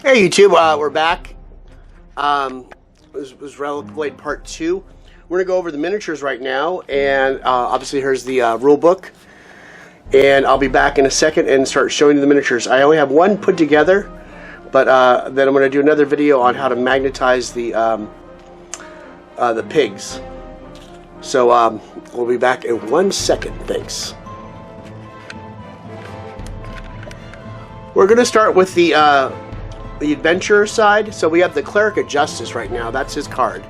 Hey YouTube, we're back. This was Relicblade Part 2. We're going to go over the miniatures right now, and obviously here's the rule book. And I'll be back in a second and start showing you the miniatures. I only have one put together, but then I'm going to do another video on how to magnetize the pigs. So we'll be back in 1 second. Thanks. We're going to start with the adventurer side. So we have the Cleric of Justice right now. That's his card.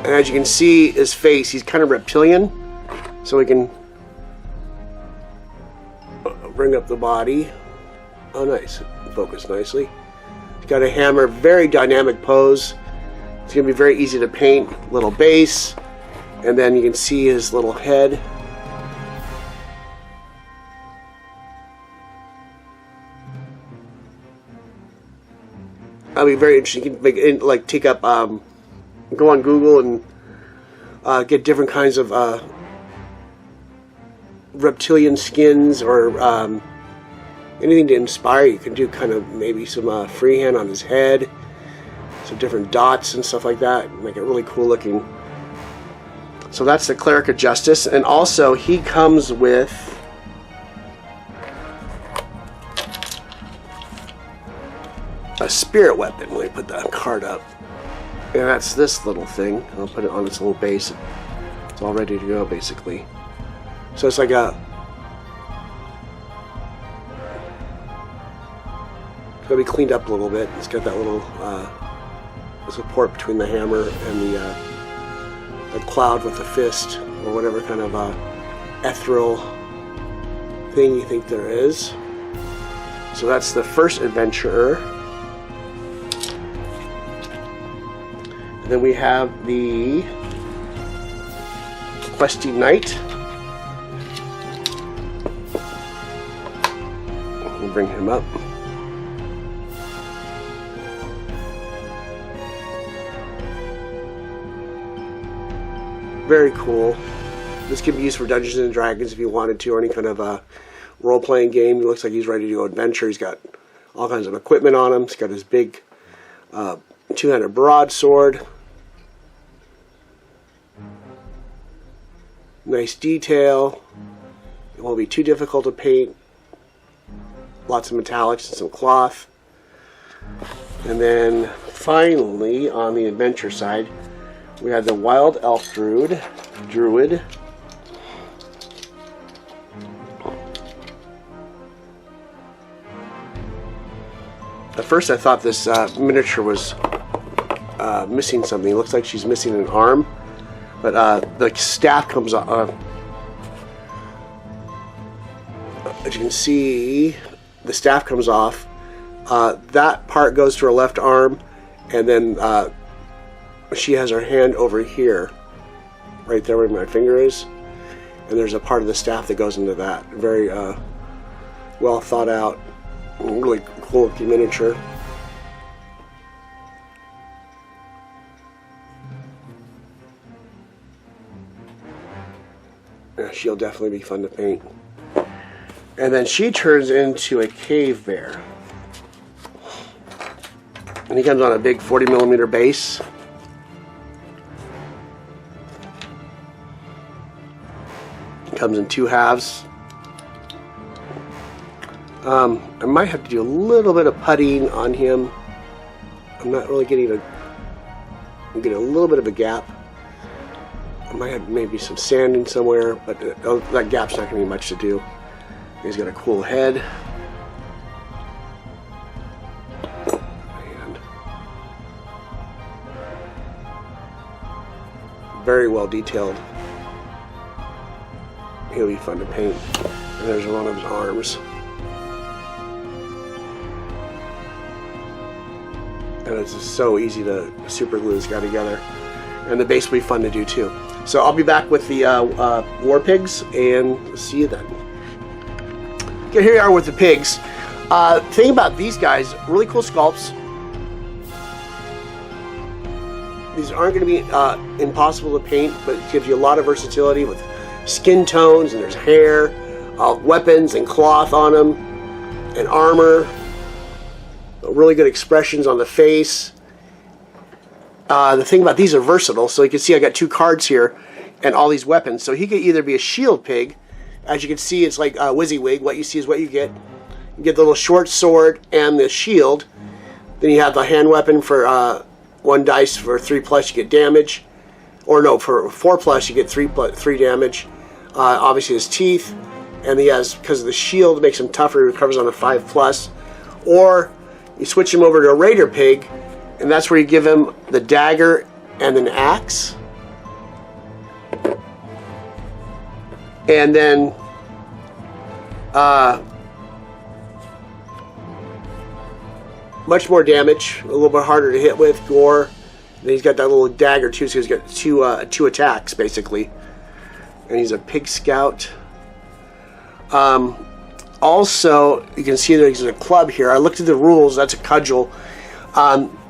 And as you can see his face, he's kind of reptilian. So we can bring up the body. Oh, nice. Focus nicely. He's got a hammer. Very dynamic pose. It's going to be very easy to paint. Little base. And then you can see his little head. That'll be very interesting. You can make, like, take up, go on Google and get different kinds of reptilian skins or anything to inspire. You can do kind of maybe some freehand on his head, some different dots and stuff like that. Make it really cool looking. So that's the Cleric of Justice, and also he comes with a spirit weapon. Let me put that card up. And that's this little thing. I'll put it on its little base. It's all ready to go, basically. So it's like a... It's going to be cleaned up a little bit. It's got that little support between the hammer and the cloud with the fist, or whatever kind of ethereal thing you think there is. So that's the first adventurer. And then we have the Questy Knight. We'll bring him up. Very cool. This can be used for Dungeons and Dragons if you wanted to, or any kind of role-playing game. He looks like he's ready to go adventure. He's got all kinds of equipment on him. He's got his big two-handed broadsword. Nice detail. It won't be too difficult to paint. Lots of metallics and some cloth. And then finally, on the adventure side, we have the Wild Elf Druid. At first I thought this miniature was missing something. It looks like she's missing an arm. But the staff comes off. As you can see, the staff comes off. That part goes to her left arm, and then she has her hand over here, right there where my finger is. And there's a part of the staff that goes into that. Very well thought out, really cool looking miniature. Yeah, she'll definitely be fun to paint. And then she turns into a cave bear. And he comes on a big 40mm base. Comes in two halves. I might have to do a little bit of puttying on him. I'm not really getting I'm getting a little bit of a gap. I might have maybe some sanding somewhere, but that gap's not going to be much to do. He's got a cool head. And very well detailed. He'll be fun to paint. And there's one of his arms. And it's just so easy to super glue this guy together. And the base will be fun to do too. So I'll be back with the war pigs, and see you then. Okay, here we are with the pigs. Thing about these guys, really cool sculpts. These aren't going to be impossible to paint, but it gives you a lot of versatility with skin tones, and there's hair, weapons and cloth on them, and armor. Really good expressions on the face. The thing about these are versatile, so you can see I got 2 cards here and all these weapons. So he could either be a shield pig. As you can see, it's like a WYSIWYG. What you see is what you get. You get the little short sword and the shield. Then you have the hand weapon for 1 dice for 3+, you get damage. Or no, for 4+, you get 3 damage. Obviously his teeth. And he has, because of the shield, it makes him tougher. He recovers on a 5+. Or you switch him over to a raider pig, and that's where you give him the dagger and an axe. And then much more damage, a little bit harder to hit with, gore. And he's got that little dagger too, so he's got two attacks basically. And he's a pig scout. Also, you can see there's a club here. I looked at the rules. That's a cudgel.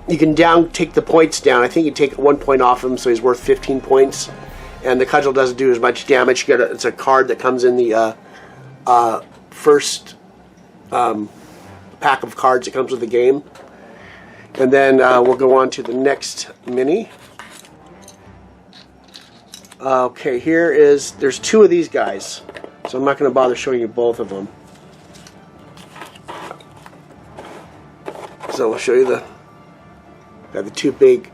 You can take the points down. I think you take 1 point off him, so he's worth 15 points. And the cudgel doesn't do as much damage. It's a card that comes in the first pack of cards that comes with the game. And then we'll go on to the next mini. Okay, there's 2 of these guys. So I'm not going to bother showing you both of them. So I'll show you got the 2 big.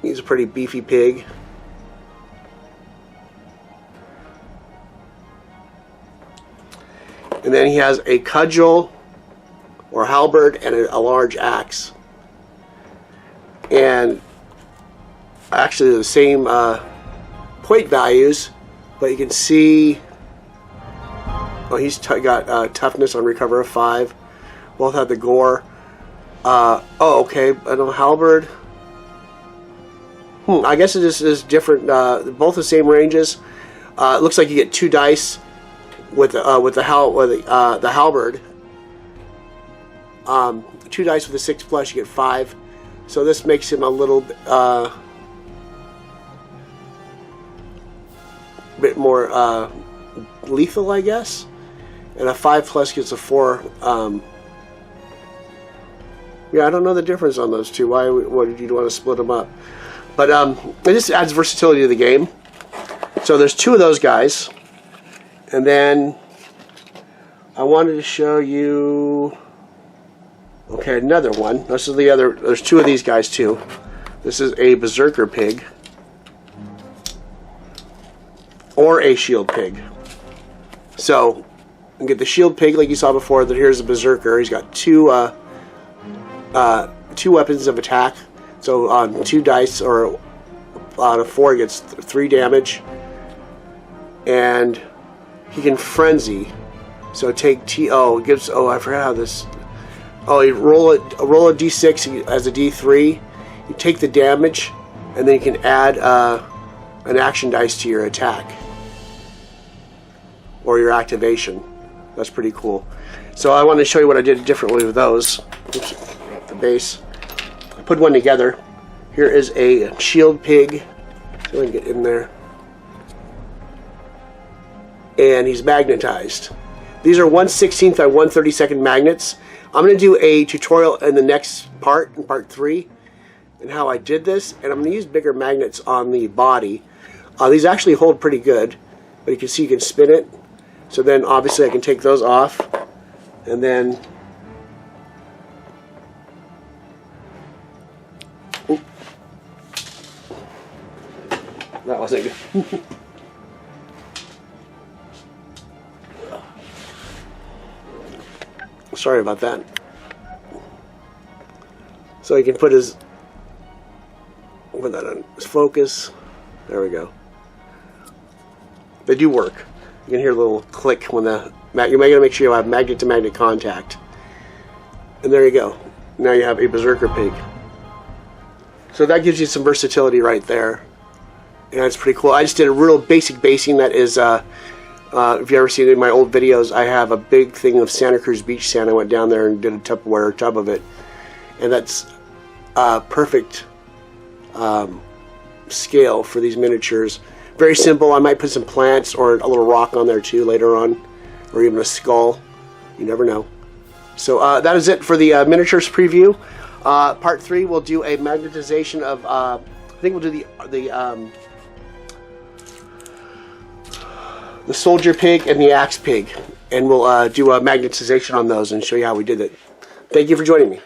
He's a pretty beefy pig. And then he has a cudgel or halberd and a large axe. And actually they're the same point values, but you can see he's got toughness on recover of 5. Both have the gore. Okay, I know halberd. I guess it is different. Both the same ranges. It looks like you get 2 dice with the halberd. 2 dice with a 6+, you get 5. So this makes him a little bit more lethal, I guess. And a 5+ gets a 4. Yeah, I don't know the difference on those 2. Why did you want to split them up? But it just adds versatility to the game. So there's 2 of those guys. And then I wanted to show you, okay, another one. This is the other. There's 2 of these guys too. This is a berserker pig or a shield pig. So you get the shield pig like you saw before. That here's a berserker. He's got 2 weapons of attack. So on 2 dice or on a 4, he gets 3 damage, and he can frenzy. So take I forgot how this. You roll a d6 as a d3. You take the damage, and then you can add an action dice to your attack or your activation. That's pretty cool. So I wanted to show you what I did differently with those. Oops, the base. I put one together. Here is a shield pig. So I can get in there. And he's magnetized. These are 1/16 by 1/32 magnets. I'm going to do a tutorial in the next part, in part 3, and how I did this. And I'm going to use bigger magnets on the body. These actually hold pretty good, but you can see you can spin it. So then obviously I can take those off, and then that wasn't good. Sorry about that. So he can put his focus. There we go. They do work. You can hear a little click when you're going to make sure you have magnet to magnet contact. And there you go. Now you have a berserker pig. So that gives you some versatility right there. And it's pretty cool. I just did a real basic basing that is if you ever seen it in my old videos, I have a big thing of Santa Cruz beach sand. I went down there and did a Tupperware tub of it, and that's perfect scale for these miniatures. Very simple. I might put some plants or a little rock on there too later on, or even a skull. You never know. So that is it for the miniatures preview. Part 3, we'll do a magnetization of, I think we'll do the soldier pig and the axe pig. And we'll do a magnetization on those and show you how we did it. Thank you for joining me.